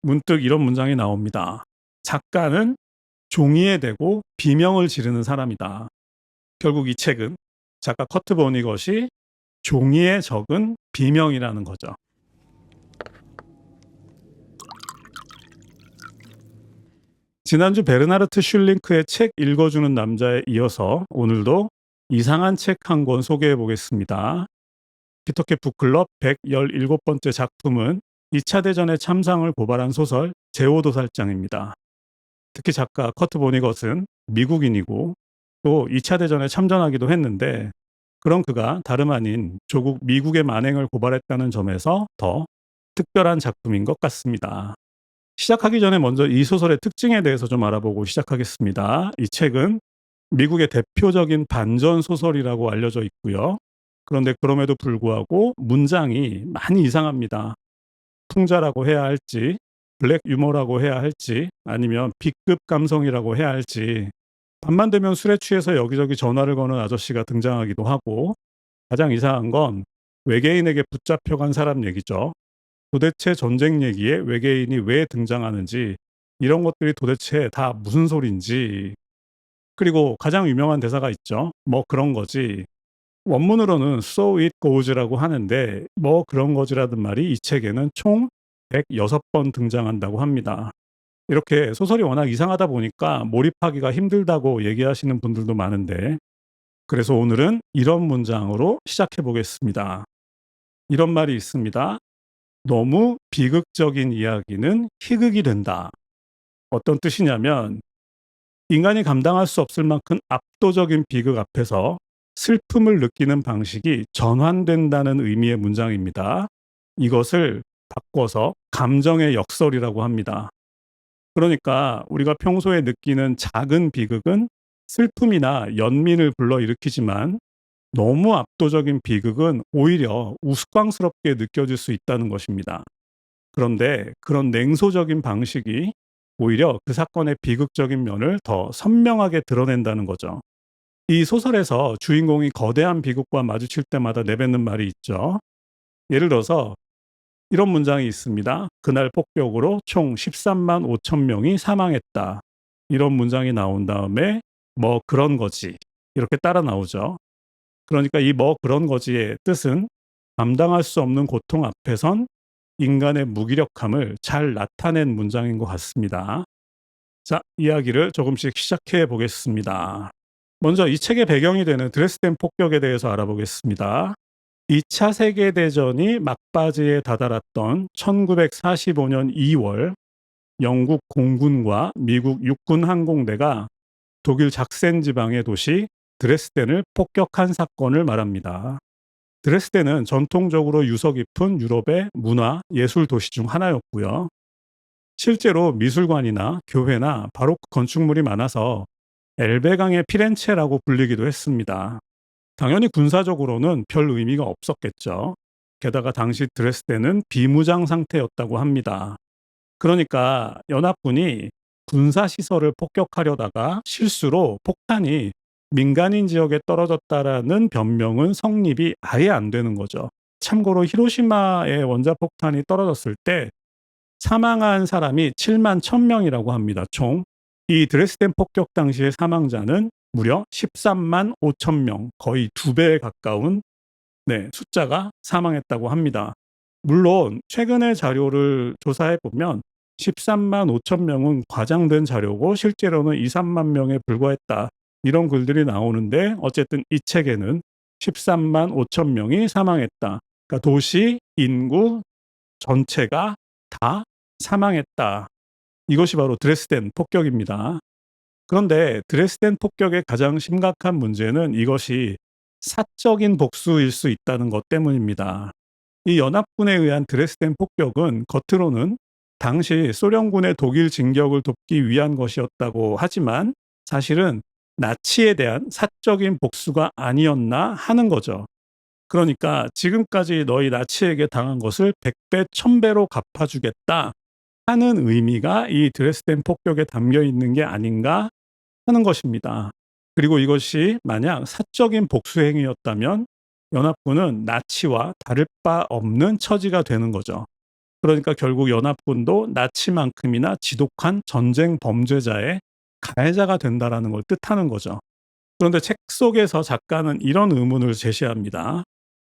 문득 이런 문장이 나옵니다. 작가는 종이에 대고 비명을 지르는 사람이다. 결국 이 책은 작가 커트 보니것이 종이에 적은 비명이라는 거죠. 지난주 베르나르트 슐링크의 책 읽어주는 남자에 이어서 오늘도 이상한 책 한 권 소개해 보겠습니다. 피터캣 북클럽 117번째 작품은 2차 대전의 참상을 고발한 소설 제오도살장입니다. 특히 작가 커트 보니것은 미국인이고 또 2차 대전에 참전하기도 했는데 그런 그가 다름 아닌 조국 미국의 만행을 고발했다는 점에서 더 특별한 작품인 것 같습니다. 시작하기 전에 먼저 이 소설의 특징에 대해서 좀 알아보고 시작하겠습니다. 이 책은 미국의 대표적인 반전 소설이라고 알려져 있고요. 그런데 그럼에도 불구하고 문장이 많이 이상합니다. 풍자라고 해야 할지, 블랙 유머라고 해야 할지, 아니면 B급 감성이라고 해야 할지, 밤만 되면 술에 취해서 여기저기 전화를 거는 아저씨가 등장하기도 하고, 가장 이상한 건 외계인에게 붙잡혀간 사람 얘기죠. 도대체 전쟁 얘기에 외계인이 왜 등장하는지, 이런 것들이 도대체 다 무슨 소린지, 그리고 가장 유명한 대사가 있죠. 뭐 그런 거지. 원문으로는 So it goes라고 하는데 뭐 그런 거지라는 말이 이 책에는 총 106번 등장한다고 합니다. 이렇게 소설이 워낙 이상하다 보니까 몰입하기가 힘들다고 얘기하시는 분들도 많은데 그래서 오늘은 이런 문장으로 시작해 보겠습니다. 이런 말이 있습니다. 너무 비극적인 이야기는 희극이 된다. 어떤 뜻이냐면 인간이 감당할 수 없을 만큼 압도적인 비극 앞에서 슬픔을 느끼는 방식이 전환된다는 의미의 문장입니다. 이것을 바꿔서 감정의 역설이라고 합니다. 그러니까 우리가 평소에 느끼는 작은 비극은 슬픔이나 연민을 불러일으키지만 너무 압도적인 비극은 오히려 우스꽝스럽게 느껴질 수 있다는 것입니다. 그런데 그런 냉소적인 방식이 오히려 그 사건의 비극적인 면을 더 선명하게 드러낸다는 거죠. 이 소설에서 주인공이 거대한 비극과 마주칠 때마다 내뱉는 말이 있죠. 예를 들어서 이런 문장이 있습니다. 그날 폭격으로 총 13만 5천 명이 사망했다. 이런 문장이 나온 다음에 뭐 그런 거지. 이렇게 따라 나오죠. 그러니까 이 뭐 그런 거지의 뜻은 감당할 수 없는 고통 앞에선 인간의 무기력함을 잘 나타낸 문장인 것 같습니다. 자, 이야기를 조금씩 시작해 보겠습니다. 먼저 이 책의 배경이 되는 드레스덴 폭격에 대해서 알아보겠습니다. 2차 세계대전이 막바지에 다다랐던 1945년 2월 영국 공군과 미국 육군 항공대가 독일 작센 지방의 도시 드레스덴을 폭격한 사건을 말합니다. 드레스덴은 전통적으로 유서 깊은 유럽의 문화, 예술 도시 중 하나였고요. 실제로 미술관이나 교회나 바로크 건축물이 많아서 엘베강의 피렌체라고 불리기도 했습니다. 당연히 군사적으로는 별 의미가 없었겠죠. 게다가 당시 드레스덴은 비무장 상태였다고 합니다. 그러니까 연합군이 군사시설을 폭격하려다가 실수로 폭탄이 민간인 지역에 떨어졌다라는 변명은 성립이 아예 안 되는 거죠. 참고로 히로시마에 원자폭탄이 떨어졌을 때 사망한 사람이 7만 1,000명이라고 합니다. 총. 이 드레스덴 폭격 당시의 사망자는 무려 13만 5천 명, 거의 2배에 가까운 숫자가 사망했다고 합니다. 물론 최근의 자료를 조사해 보면 13만 5천 명은 과장된 자료고 실제로는 2, 3만 명에 불과했다. 이런 글들이 나오는데 어쨌든 이 책에는 13만 5천 명이 사망했다. 그러니까 도시 인구 전체가 다 사망했다. 이것이 바로 드레스덴 폭격입니다. 그런데 드레스덴 폭격의 가장 심각한 문제는 이것이 사적인 복수일 수 있다는 것 때문입니다. 이 연합군에 의한 드레스덴 폭격은 겉으로는 당시 소련군의 독일 진격을 돕기 위한 것이었다고 하지만 사실은 나치에 대한 사적인 복수가 아니었나 하는 거죠. 그러니까 지금까지 너희 나치에게 당한 것을 100배, 1000배로 갚아주겠다 하는 의미가 이 드레스덴 폭격에 담겨 있는 게 아닌가 하는 것입니다. 그리고 이것이 만약 사적인 복수 행위였다면 연합군은 나치와 다를 바 없는 처지가 되는 거죠. 그러니까 결국 연합군도 나치만큼이나 지독한 전쟁 범죄자의 가해자가 된다라는 걸 뜻하는 거죠. 그런데 책 속에서 작가는 이런 의문을 제시합니다.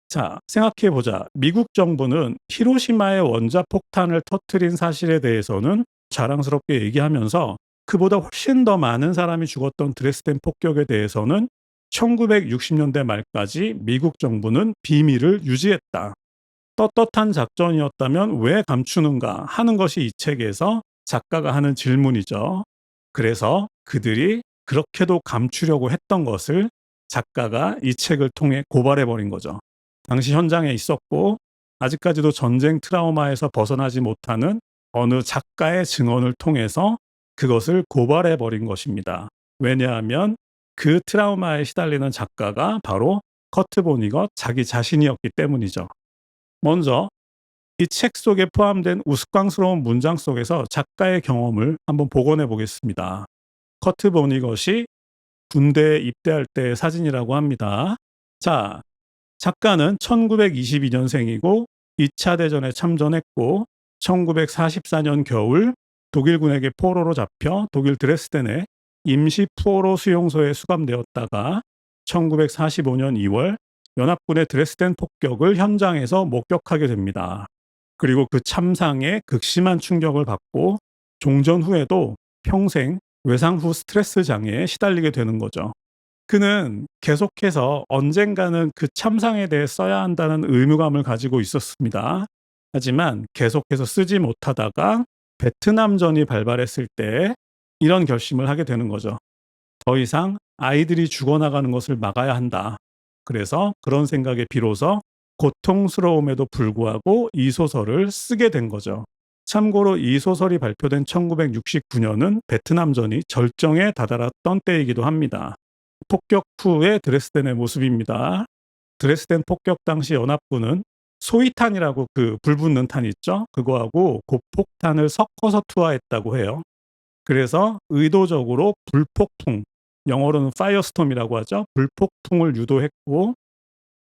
자, 생각해 보자. 미국 정부는 히로시마의 원자폭탄을 터뜨린 사실에 대해서는 자랑스럽게 얘기하면서 그보다 훨씬 더 많은 사람이 죽었던 드레스덴 폭격에 대해서는 1960년대 말까지 미국 정부는 비밀을 유지했다. 떳떳한 작전이었다면 왜 감추는가 하는 것이 이 책에서 작가가 하는 질문이죠. 그래서 그들이 그렇게도 감추려고 했던 것을 작가가 이 책을 통해 고발해 버린 거죠. 당시 현장에 있었고 아직까지도 전쟁 트라우마에서 벗어나지 못하는 어느 작가의 증언을 통해서 그것을 고발해 버린 것입니다. 왜냐하면 그 트라우마에 시달리는 작가가 바로 커트 보니것 자기 자신이었기 때문이죠. 먼저 이 책 속에 포함된 우스꽝스러운 문장 속에서 작가의 경험을 한번 복원해 보겠습니다. 커트 보니것이 군대에 입대할 때의 사진이라고 합니다. 자, 작가는 1922년생이고 2차 대전에 참전했고 1944년 겨울 독일군에게 포로로 잡혀 독일 드레스덴의 임시 포로 수용소에 수감되었다가 1945년 2월 연합군의 드레스덴 폭격을 현장에서 목격하게 됩니다. 그리고 그 참상에 극심한 충격을 받고 종전 후에도 평생 외상 후 스트레스 장애에 시달리게 되는 거죠. 그는 계속해서 언젠가는 그 참상에 대해 써야 한다는 의무감을 가지고 있었습니다. 하지만 계속해서 쓰지 못하다가 베트남전이 발발했을 때 이런 결심을 하게 되는 거죠. 더 이상 아이들이 죽어나가는 것을 막아야 한다. 그래서 그런 생각에 비로소 고통스러움에도 불구하고 이 소설을 쓰게 된 거죠. 참고로 이 소설이 발표된 1969년은 베트남전이 절정에 다다랐던 때이기도 합니다. 폭격 후의 드레스덴의 모습입니다. 드레스덴 폭격 당시 연합군은 소위탄이라고 그 불붙는 탄 있죠? 그거하고 고폭탄을 섞어서 투하했다고 해요. 그래서 의도적으로 불폭풍, 영어로는 파이어스톰이라고 하죠. 불폭풍을 유도했고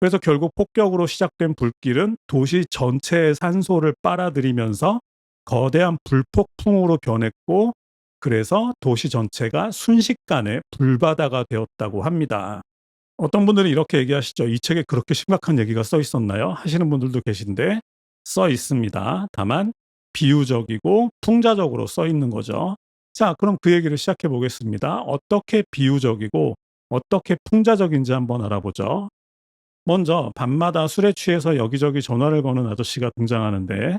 그래서 결국 폭격으로 시작된 불길은 도시 전체의 산소를 빨아들이면서 거대한 불폭풍으로 변했고 그래서 도시 전체가 순식간에 불바다가 되었다고 합니다. 어떤 분들은 이렇게 얘기하시죠. 이 책에 그렇게 심각한 얘기가 써 있었나요? 하시는 분들도 계신데 써 있습니다. 다만 비유적이고 풍자적으로 써 있는 거죠. 자, 그럼 그 얘기를 시작해 보겠습니다. 어떻게 비유적이고 어떻게 풍자적인지 한번 알아보죠. 먼저 밤마다 술에 취해서 여기저기 전화를 거는 아저씨가 등장하는데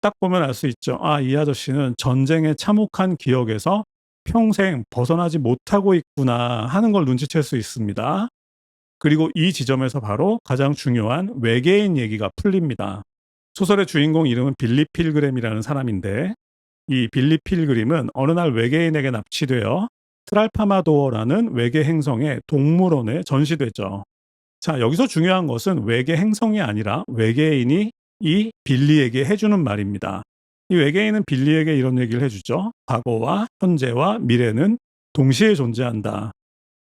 딱 보면 알 수 있죠. 아, 이 아저씨는 전쟁의 참혹한 기억에서 평생 벗어나지 못하고 있구나 하는 걸 눈치챌 수 있습니다. 그리고 이 지점에서 바로 가장 중요한 외계인 얘기가 풀립니다. 소설의 주인공 이름은 빌리 필그램이라는 사람인데 이 빌리 필그림은 어느 날 외계인에게 납치되어 트랄파마도어라는 외계 행성의 동물원에 전시되죠. 자, 여기서 중요한 것은 외계 행성이 아니라 외계인이 이 빌리에게 해주는 말입니다. 이 외계인은 빌리에게 이런 얘기를 해주죠. 과거와 현재와 미래는 동시에 존재한다.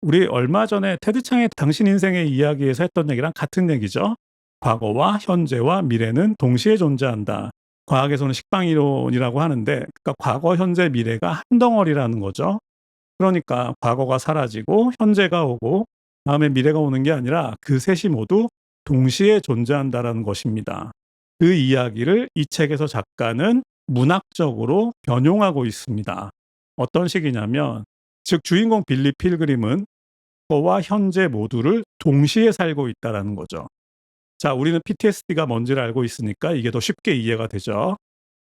우리 얼마 전에 테드 창의 당신 인생의 이야기에서 했던 얘기랑 같은 얘기죠. 과거와 현재와 미래는 동시에 존재한다. 과학에서는 식빵이론이라고 하는데 그러니까 과거, 현재, 미래가 한 덩어리라는 거죠. 그러니까 과거가 사라지고 현재가 오고 다음에 미래가 오는 게 아니라 그 셋이 모두 동시에 존재한다라는 것입니다. 그 이야기를 이 책에서 작가는 문학적으로 변용하고 있습니다. 어떤 식이냐면 즉 주인공 빌리 필그림은 과거와 현재 모두를 동시에 살고 있다라는 거죠. 자, 우리는 PTSD가 뭔지를 알고 있으니까 이게 더 쉽게 이해가 되죠.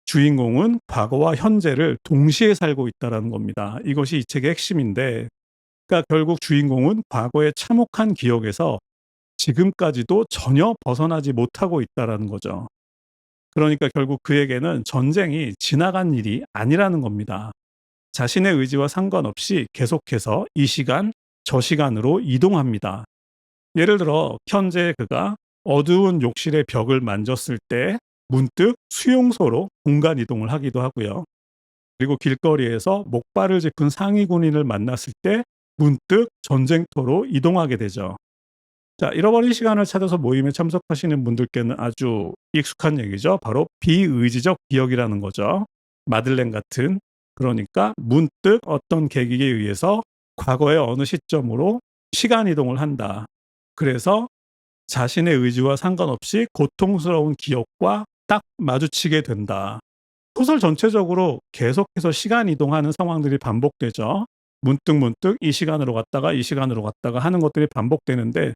주인공은 과거와 현재를 동시에 살고 있다라는 겁니다. 이것이 이 책의 핵심인데 그러니까 결국 주인공은 과거의 참혹한 기억에서 지금까지도 전혀 벗어나지 못하고 있다라는 거죠. 그러니까 결국 그에게는 전쟁이 지나간 일이 아니라는 겁니다. 자신의 의지와 상관없이 계속해서 이 시간, 저 시간으로 이동합니다. 예를 들어 현재 그가 어두운 욕실의 벽을 만졌을 때 문득 수용소로 공간 이동을 하기도 하고요. 그리고 길거리에서 목발을 짚은 상위 군인을 만났을 때 문득 전쟁터로 이동하게 되죠. 자, 잃어버린 시간을 찾아서 모임에 참석하시는 분들께는 아주 익숙한 얘기죠. 바로 비의지적 기억이라는 거죠. 마들렌 같은. 그러니까 문득 어떤 계기에 의해서 과거의 어느 시점으로 시간 이동을 한다. 그래서 자신의 의지와 상관없이 고통스러운 기억과 딱 마주치게 된다. 소설 전체적으로 계속해서 시간 이동하는 상황들이 반복되죠. 문득문득 이 시간으로 갔다가 이 시간으로 갔다가 하는 것들이 반복되는데,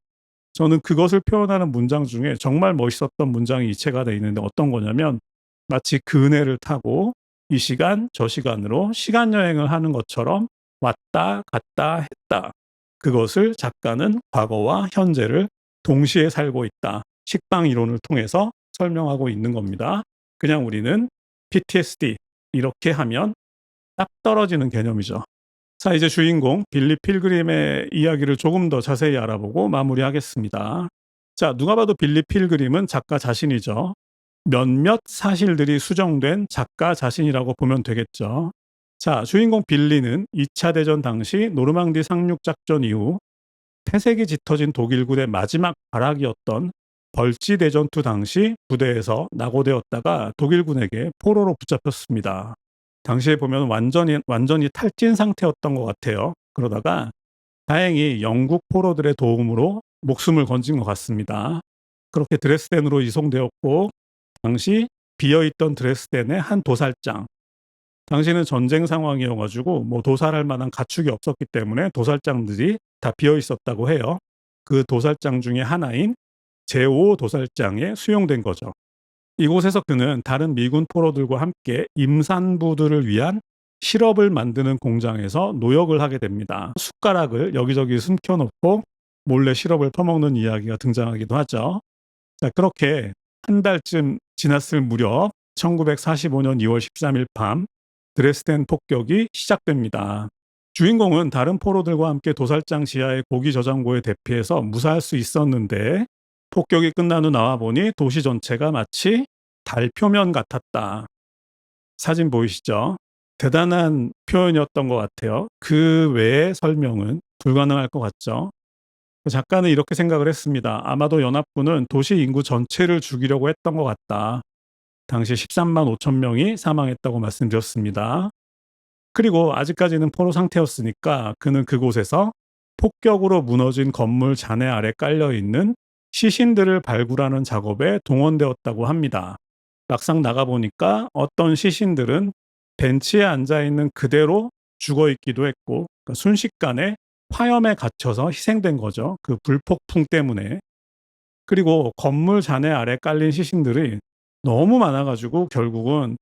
저는 그것을 표현하는 문장 중에 정말 멋있었던 문장이 이체가 되어 있는데, 어떤 거냐면 마치 그네를 타고 이 시간 저 시간으로 시간 여행을 하는 것처럼 왔다 갔다 했다. 그것을 작가는 과거와 현재를 동시에 살고 있다. 식빵 이론을 통해서 설명하고 있는 겁니다. 그냥 우리는 PTSD 이렇게 하면 딱 떨어지는 개념이죠. 자, 이제 주인공 빌리 필그림의 이야기를 조금 더 자세히 알아보고 마무리하겠습니다. 자, 누가 봐도 빌리 필그림은 작가 자신이죠. 몇몇 사실들이 수정된 작가 자신이라고 보면 되겠죠. 자, 주인공 빌리는 2차 대전 당시 노르망디 상륙 작전 이후 폐색이 짙어진 독일군의 마지막 발악이었던 벌지 대전투 당시 부대에서 낙오되었다가 독일군에게 포로로 붙잡혔습니다. 당시에 보면 완전히 탈진 상태였던 것 같아요. 그러다가 다행히 영국 포로들의 도움으로 목숨을 건진 것 같습니다. 그렇게 드레스덴으로 이송되었고, 당시 비어있던 드레스덴의 한 도살장, 당시는 전쟁 상황이어가지고 뭐 도살할 만한 가축이 없었기 때문에 도살장들이 다 비어 있었다고 해요. 그 도살장 중에 하나인 제5 도살장에 수용된 거죠. 이곳에서 그는 다른 미군 포로들과 함께 임산부들을 위한 시럽을 만드는 공장에서 노역을 하게 됩니다. 숟가락을 여기저기 숨겨놓고 몰래 시럽을 퍼먹는 이야기가 등장하기도 하죠. 자, 그렇게 한 달쯤 지났을 무렵 1945년 2월 13일 밤 드레스덴 폭격이 시작됩니다. 주인공은 다른 포로들과 함께 도살장 지하의 고기 저장고에 대피해서 무사할 수 있었는데, 폭격이 끝난 후 나와보니 도시 전체가 마치 달 표면 같았다. 사진 보이시죠? 대단한 표현이었던 것 같아요. 그 외의 설명은 불가능할 것 같죠? 작가는 이렇게 생각을 했습니다. 아마도 연합군은 도시 인구 전체를 죽이려고 했던 것 같다. 당시 13만 5천 명이 사망했다고 말씀드렸습니다. 그리고 아직까지는 포로 상태였으니까 그는 그곳에서 폭격으로 무너진 건물 잔해 아래 깔려있는 시신들을 발굴하는 작업에 동원되었다고 합니다. 막상 나가보니까 어떤 시신들은 벤치에 앉아있는 그대로 죽어있기도 했고, 그러니까 순식간에 화염에 갇혀서 희생된 거죠. 그 불폭풍 때문에. 그리고 건물 잔해 아래 깔린 시신들이 너무 많아가지고 결국은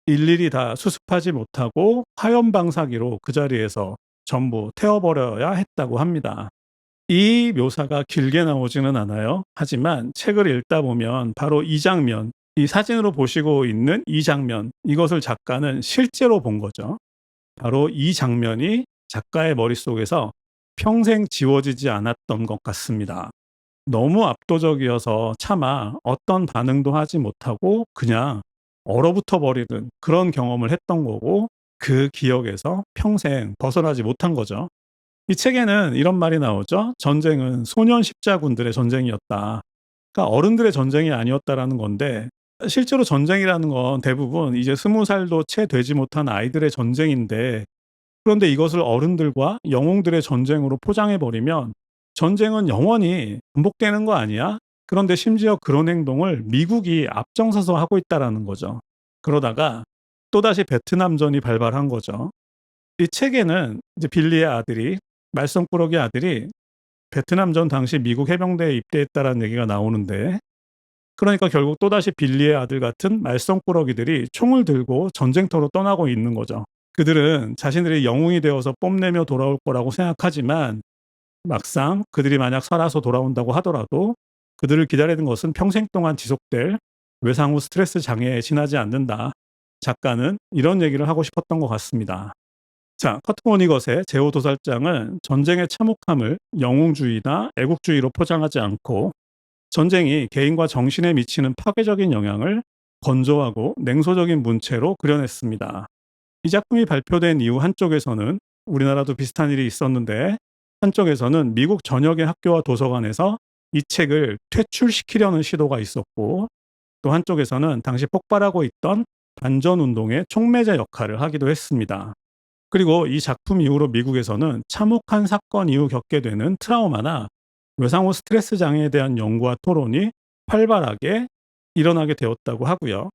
일일이 다 수습하지 못하고 화염 방사기로 그 자리에서 전부 태워버려야 했다고 합니다. 이 묘사가 길게 나오지는 않아요. 하지만 책을 읽다 보면 바로 이 장면, 이 사진으로 보시고 있는 이 장면, 이것을 작가는 실제로 본 거죠. 바로 이 장면이 작가의 머릿속에서 평생 지워지지 않았던 것 같습니다. 너무 압도적이어서 차마 어떤 반응도 하지 못하고 그냥 얼어붙어 버리는 그런 경험을 했던 거고, 그 기억에서 평생 벗어나지 못한 거죠. 이 책에는 이런 말이 나오죠. 전쟁은 소년 십자군들의 전쟁이었다. 그러니까 어른들의 전쟁이 아니었다라는 건데, 실제로 전쟁이라는 건 대부분 이제 20살도 채 되지 못한 아이들의 전쟁인데, 그런데 이것을 어른들과 영웅들의 전쟁으로 포장해 버리면 전쟁은 영원히 반복되는 거 아니야? 그런데 심지어 그런 행동을 미국이 앞장서서 하고 있다라는 거죠. 그러다가 또다시 베트남전이 발발한 거죠. 이 책에는 이제 빌리의 아들이, 말썽꾸러기 아들이 베트남전 당시 미국 해병대에 입대했다라는 얘기가 나오는데, 그러니까 결국 또다시 빌리의 아들 같은 말썽꾸러기들이 총을 들고 전쟁터로 떠나고 있는 거죠. 그들은 자신들이 영웅이 되어서 뽐내며 돌아올 거라고 생각하지만, 막상 그들이 만약 살아서 돌아온다고 하더라도 그들을 기다리는 것은 평생 동안 지속될 외상 후 스트레스 장애에 지나지 않는다. 작가는 이런 얘기를 하고 싶었던 것 같습니다. 자, 커트 모니것의 제5 도살장은 전쟁의 참혹함을 영웅주의나 애국주의로 포장하지 않고, 전쟁이 개인과 정신에 미치는 파괴적인 영향을 건조하고 냉소적인 문체로 그려냈습니다. 이 작품이 발표된 이후 한쪽에서는 우리나라도 비슷한 일이 있었는데 한쪽에서는 미국 전역의 학교와 도서관에서 이 책을 퇴출시키려는 시도가 있었고, 또 한쪽에서는 당시 폭발하고 있던 반전 운동의 촉매제 역할을 하기도 했습니다. 그리고 이 작품 이후로 미국에서는 참혹한 사건 이후 겪게 되는 트라우마나 외상후 스트레스 장애에 대한 연구와 토론이 활발하게 일어나게 되었다고 하고요.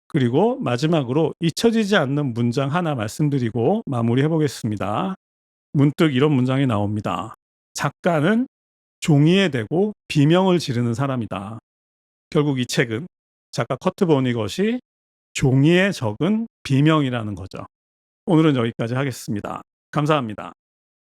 그리고 마지막으로 잊혀지지 않는 문장 하나 말씀드리고 마무리해 보겠습니다. 문득 이런 문장이 나옵니다. 작가는 종이에 대고 비명을 지르는 사람이다. 결국 이 책은 작가 커트 버니것이 종이에 적은 비명이라는 거죠. 오늘은 여기까지 하겠습니다. 감사합니다.